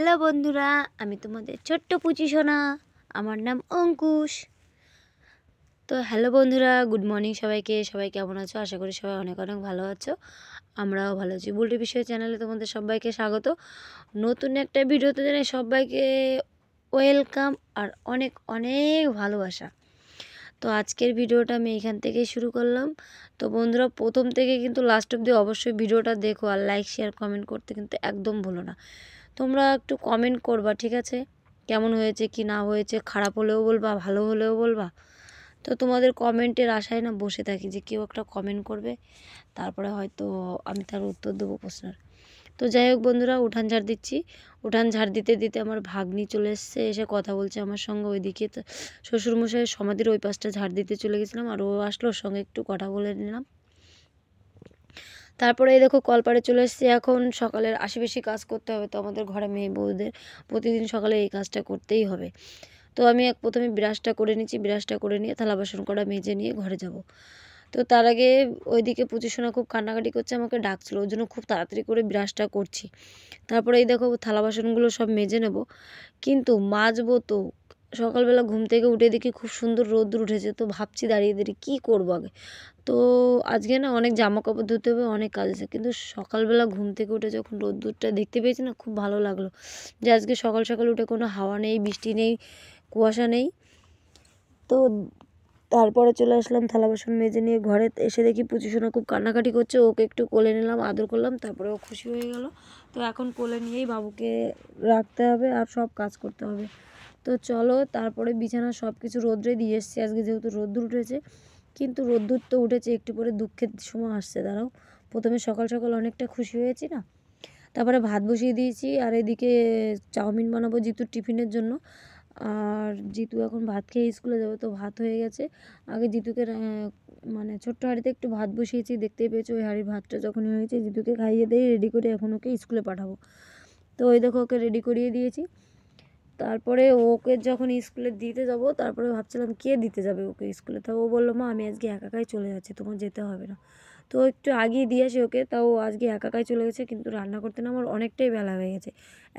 Hello বন্ধুরা, আমি তোমাদের ছোট্ট পুচি সোনা। আমার নাম অঙ্কুশ। তো হ্যালো বন্ধুরা, গুড মর্নিং সবাইকে। সবাই কেমন আছো? আশা করি সবাই অনেক অনেক ভালো আছো। আমরাও ভালো আছি। বুলটি বিষয় চ্যানেলে তোমাদের সবাইকে স্বাগত। নতুন একটা ভিডিওতে জানাই সবাইকে ওয়েলকাম আর অনেক অনেক ভালোবাসা। তো আজকের ভিডিওটা আমি এখান থেকেই শুরু করলাম। তো বন্ধুরা, প্রথম থেকে কিন্তু লাস্ট অবধি অবশ্যই ভিডিওটা দেখো আর লাইক শেয়ার কমেন্ট করতে কিন্তু একদম ভুলো না। তোমরা একটু কমেন্ট করবা, ঠিক আছে? কেমন হয়েছে কি না হয়েছে, খারাপ হলেও বলবা, ভালো হলেও বলবা। তো তোমাদের কমেন্টের আশায় না বসে থাকি যে কেউ একটা কমেন্ট করবে, তারপরে হয়তো আমি তার উত্তর দেবো প্রশ্নের। তো যাই হোক বন্ধুরা, উঠান ঝাড় দিচ্ছি। উঠান ঝাড় দিতে দিতে আমার ভাগ্নি চলে এসছে, এসে কথা বলছে আমার সঙ্গে। ওইদিকে তো শ্বশুরমশাইয়ের সমাধির ওই পাশটা ঝাড় দিতে চলে গেছিলাম, আর ও আসলো, ওর সঙ্গে একটু কথা বলে নিলাম। তারপরে এই দেখো কলপাড়ে চলে এসেছি। এখন সকালের আশি বেশি কাজ করতে হবে, তো আমাদের ঘরে মেয়ে বউদের প্রতিদিন সকালে এই কাজটা করতেই হবে। তো আমি প্রথমে ব্রাশটা করে নিচ্ছি। ব্রাশটা করে নিয়ে থালা বাসন করা মেজে নিয়ে ঘরে যাব। তো তার আগে ওইদিকে পুচিসোনা খুব কান্নাকাটি করছে, আমাকে ডাকছিল, ওই জন্য খুব তাড়াতাড়ি করে ব্রাশটা করছি। তারপরে এই দেখো থালা বাসনগুলো সব মেজে নেব, কিন্তু মাজবো তো। সকালবেলা ঘুম থেকে উঠে দেখি খুব সুন্দর রোদ্দুর উঠেছে, তো ভাবছি দাঁড়িয়ে দাঁড়িয়ে কী করবো আগে। তো আজকে না অনেক জামা কাপড় ধুতে হবে, অনেক কাজ আছে, কিন্তু সকালবেলা ঘুম থেকে উঠে যখন রোদ্দুরটা দেখতে পেয়েছি না, খুব ভালো লাগলো যে আজকে সকাল সকাল উঠে কোনো হাওয়া নেই, বৃষ্টি নেই, কুয়াশা নেই। তো তারপরে চলে আসলাম থালা বাসন মেজে নিয়ে। ঘরে এসে দেখি পুচিসোনা খুব কান্নাকাটি করছে, ওকে একটু কোলে নিলাম, আদর করলাম, তারপরে ও খুশি হয়ে গেল। তো এখন কোলে নিয়েই বাবুকে রাখতে হবে আর সব কাজ করতে হবে। তো চলো, তারপরে বিছানা সব কিছু রোদ্রে দিয়ে এসছি আজকে, যেহেতু রোদ্দুর উঠেছে। কিন্তু রোদ্দুর তো উঠেছে, একটু পরে দুঃখের সময় আসছে, দাঁড়াও। প্রথমে সকাল সকাল অনেকটা খুশি হয়েছি না। তারপরে ভাত বসিয়ে দিয়েছি, আর এদিকে চাউমিন বানাবো জিতুর টিফিনের জন্য। আর জিতু এখন ভাত খেয়ে স্কুলে যাবে, তো ভাত হয়ে গেছে। আগে জিতুকে মানে ছোট্ট হাঁড়িতে একটু ভাত বসিয়েছি, দেখতেই পেয়েছি। ওই হাঁড়ির ভাতটা যখনই হয়েছে জিতুকে খাইয়ে দিয়ে রেডি করে এখন ওকে স্কুলে পাঠাবো। তো ওই দেখো ওকে রেডি করিয়ে দিয়েছি। তারপরে ওকে যখন স্কুলে দিতে যাব, তারপরে ভাবছিলাম কে দিতে যাবে ওকে স্কুলে। তাও ও বললো, মা আমি আজকে একাই চলে যাচ্ছি, তোমার যেতে হবে না। তো একটু আগিয়ে দিয়ে আসি ওকে, তাও আজকে একাই চলে গেছে। কিন্তু রান্না করতে না আমার অনেকটাই বেলা হয়ে গেছে।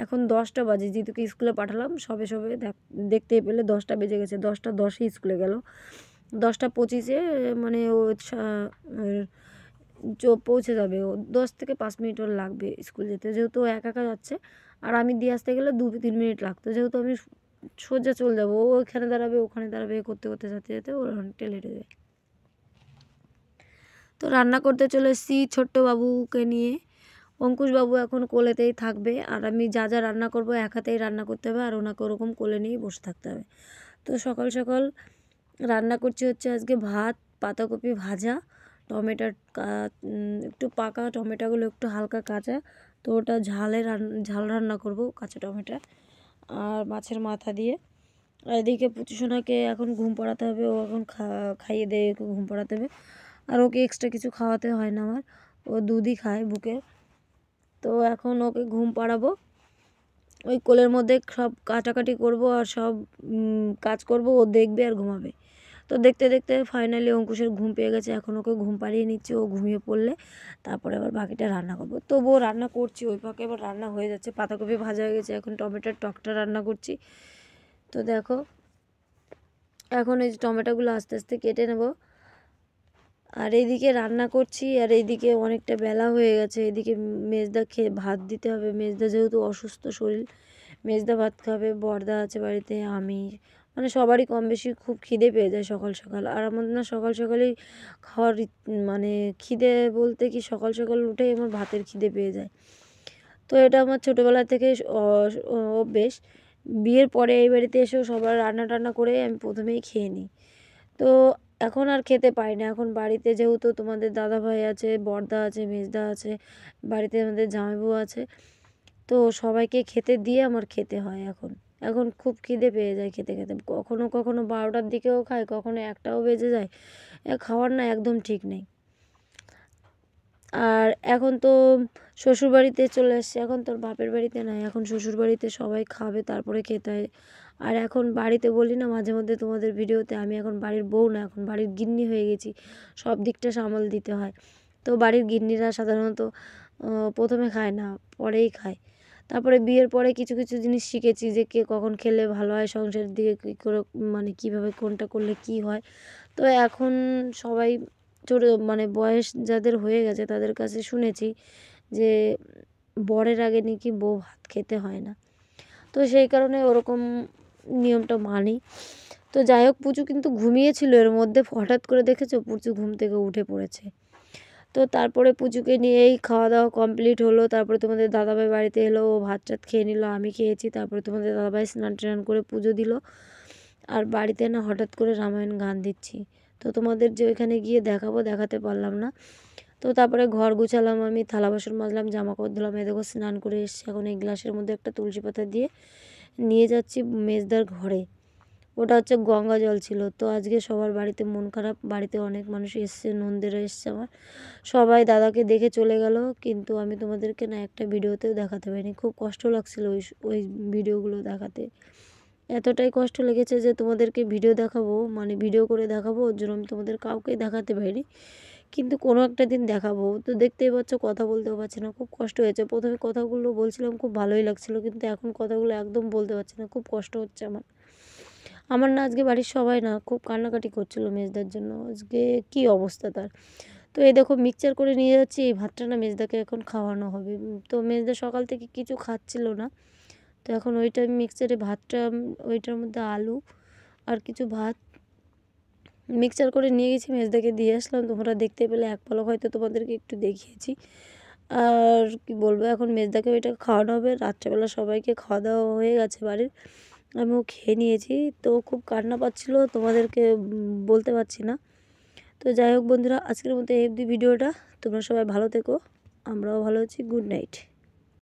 এখন 10টা বাজে, যেহেতুকে স্কুলে পাঠালাম সবে সবে, দেখতেই পেলে 10টা বেজে গেছে। 10টা 10-এ স্কুলে গেল, 10টা 25-এ মানে ও পৌঁছে যাবে। ও 10 থেকে 5 মিনিট ওর লাগবে স্কুল যেতে, যেহেতু ও একা যাচ্ছে। আর আমি দিয়ে আসতে গেলে 2-3 মিনিট লাগতো, যেহেতু আমি সোজা চলে যাবো। ও ওখানে দাঁড়াবে, ওখানে দাঁড়াবে, করতে করতে যেতে যেতে ওর অনেকটা লেট হয়ে যায়। তো রান্না করতে চলে এসেছি ছোট্ট বাবুকে নিয়ে। অঙ্কুশ বাবু এখন কোলেতেই থাকবে, আর আমি যা যা রান্না করব এক হাতেই রান্না করতে হবে, আর ওনাকে ওরকম কোলে নিয়েই বসে থাকতে হবে। তো সকাল সকাল রান্না করছি হচ্ছে আজকে ভাত, পাতাকপি ভাজা, টমেটোর একটু পাকা টমেটোগুলো একটু হালকা কাঁচা, তো ওটা ঝাল রান্না করব কাঁচা টমেটো আর মাছের মাথা দিয়ে। আর এদিকে পুচুসোনাকে এখন ঘুম পাড়াতে হবে, ও এখন খাইয়ে দিয়ে ওকে ঘুম পাড়াতে হবে। আর ওকে এক্সট্রা কিছু খাওয়াতে হয় না আমার, ও দুধই খায় বুকে। তো এখন ওকে ঘুম পাড়াবো, ওই কোলের মধ্যে সব কাটাকাটি করব আর সব কাজ করব, ও দেখবে আর ঘুমাবে। তো দেখতে দেখতে ফাইনালি অঙ্কুশের ঘুম পেয়ে গেছে, এখন ওকে ঘুম পাড়িয়ে নিচ্ছি। ও ঘুমিয়ে পড়লে তারপরে আবার বাকিটা রান্না করবো। তবুও রান্না করছি, ওই ফাঁকে এবার রান্না হয়ে যাচ্ছে। পাতাকপি ভাজা হয়ে গেছে, এখন টমেটোর টকটা রান্না করছি। তো দেখো এখন এই টমেটোগুলো আস্তে আস্তে কেটে নেব, আর এইদিকে রান্না করছি, আর এইদিকে অনেকটা বেলা হয়ে গেছে। এদিকে মেজদা ভাত দিতে হবে। মেজদা যেহেতু অসুস্থ শরীর, মেজদা ভাত খাবে, বড়দা আছে বাড়িতে, আমি, মানে সবারই কম বেশি খুব খিদে পেয়ে যায় সকাল সকাল। আর আমাদের না সকাল সকালেই খাওয়ার মানে খিদে বলতে কি, সকাল সকাল উঠেই আমার ভাতের খিদে পেয়ে যায়। তো এটা আমার ছোটোবেলা থেকে অভ্যেস। বিয়ের পরে এই বাড়িতে এসেও সবার রান্না টান্না করে আমি প্রথমেই খেয়ে নিই। তো এখন আর খেতে পাই না। এখন বাড়িতে যেহেতু তোমাদের দাদা ভাই আছে, বড়দা আছে, মেজদা আছে, বাড়িতে আমাদের জামাইবউ আছে, তো সবাইকে খেতে দিয়ে আমার খেতে হয়। এখন এখন খুব খিদে পেয়ে যায় খেতে খেতে। কখনো কখনো 12টার দিকেও খাই, কখনো 1টাও বেজে যায়। খাওয়ার না একদম ঠিক নেই। আর এখন তো শ্বশুরবাড়িতে চলে এসেছি, এখন তোর বাপের বাড়িতে নাই, এখন শ্বশুরবাড়িতে সবাই খাবে তারপরে খেতে হয়। আর এখন বাড়িতে বলি না মাঝে মধ্যে তোমাদের ভিডিওতে, আমি এখন বাড়ির বউ না, এখন বাড়ির গিন্নি হয়ে গেছি, সব দিকটা সামাল দিতে হয়। তো বাড়ির গিন্নিরা সাধারণত প্রথমে খায় না, পরেই খায়। তারপরে বিয়ের পরে কিছু কিছু জিনিস শিখেছি যে কে কখন খেলে ভালো হয়, সংসারের দিকে কী করে মানে কীভাবে কোনটা করলে কি হয়। তো এখন সবাই ছোটো মানে বয়স যাদের হয়ে গেছে তাদের কাছে শুনেছি যে বরের আগে নাকি বউ ভাত খেতে হয় না। তো সেই কারণে ওরকম নিয়মটা মানি। তো যাই হোক, পুচু কিন্তু ঘুমিয়েছিল এর মধ্যে, হঠাৎ করে দেখেছো পুচু ঘুম থেকে উঠে পড়েছে। তো তারপরে পুচুকে নিয়েই খাওয়া দাওয়া কমপ্লিট হলো। তারপরে তোমাদের দাদাভাই বাড়িতে এলো, ও ভাত টাত খেয়ে নিল, আমি খেয়েছি। তারপরে তোমাদের দাদাভাই স্নান টান করে পুজো দিল। আর বাড়িতে না হঠাৎ করে রামায়ণ গান দিচ্ছি, তো তোমাদের যে ওইখানে গিয়ে দেখাবো দেখাতে পারলাম না। তো তারপরে ঘর গুছালাম, আমি থালা বাসন মাজলাম, জামা কাপড় ধুলাম। এই দেখো স্নান করে এসেছি, এখন এই গ্লাসের মধ্যে একটা তুলসী পাতা দিয়ে নিয়ে যাচ্ছি মেজদার ঘরে। ওটা হচ্ছে গঙ্গা জল ছিল। তো আজকে সবার বাড়িতে মন খারাপ, বাড়িতে অনেক মানুষ এসছে, নন্দেরা এসছে আমার, সবাই দাদাকে দেখে চলে গেল। কিন্তু আমি তোমাদেরকে না একটা ভিডিওতেও দেখাতে পারিনি, খুব কষ্ট লাগছিল ওই ওই ভিডিওগুলো দেখাতে। এতটাই কষ্ট লেগেছে যে তোমাদেরকে ভিডিও দেখাবো, মানে ভিডিও করে দেখাবো, ওর জন্য আমি তোমাদের কাউকে দেখাতে পারিনি। কিন্তু কোনো একটা দিন দেখাবো। তো দেখতেই পাচ্ছ কথা বলতেও পারছি না, খুব কষ্ট হয়েছে। প্রথমে কথাগুলো বলছিলাম খুব ভালোই লাগছিলো, কিন্তু এখন কথাগুলো একদম বলতে পারছি না, খুব কষ্ট হচ্ছে আমার না আজকে বাড়ির সবাই না খুব কান্নাকাটি করছিলো মেজদার জন্য, আজকে কি অবস্থা তার। তো এই দেখো মিক্সচার করে নিয়ে যাচ্ছি, এই ভাতটা না মেজদাকে এখন খাওয়ানো হবে। তো মেজদা সকাল থেকে কিছু খাচ্ছিল না, তো এখন ওইটা মিক্সচারে ভাতটা, ওইটার মধ্যে আলু আর কিছু ভাত মিক্সচার করে নিয়ে গেছি, মেজদাকে দিয়ে আসলাম। তোমরা দেখতে পেলে এক পলক হয়তো তোমাদেরকে একটু দেখিয়েছি। আর কি বলবো, এখন মেজদাকে ওইটা খাওয়ানো হবে। রাত্রেবেলা সবাইকে খাওয়া দাওয়া হয়ে গেছে বাড়ির, আমিও খেয়ে নিয়েছি। তো খুব কান্না পাচ্ছিলো, তোমাদেরকে বলতে পারছি না। তো যাই হোক বন্ধুরা, আজকের মতো এই অবধি ভিডিওটা। তোমরা সবাই ভালো থেকো, আমরাও ভালো আছি। Good night.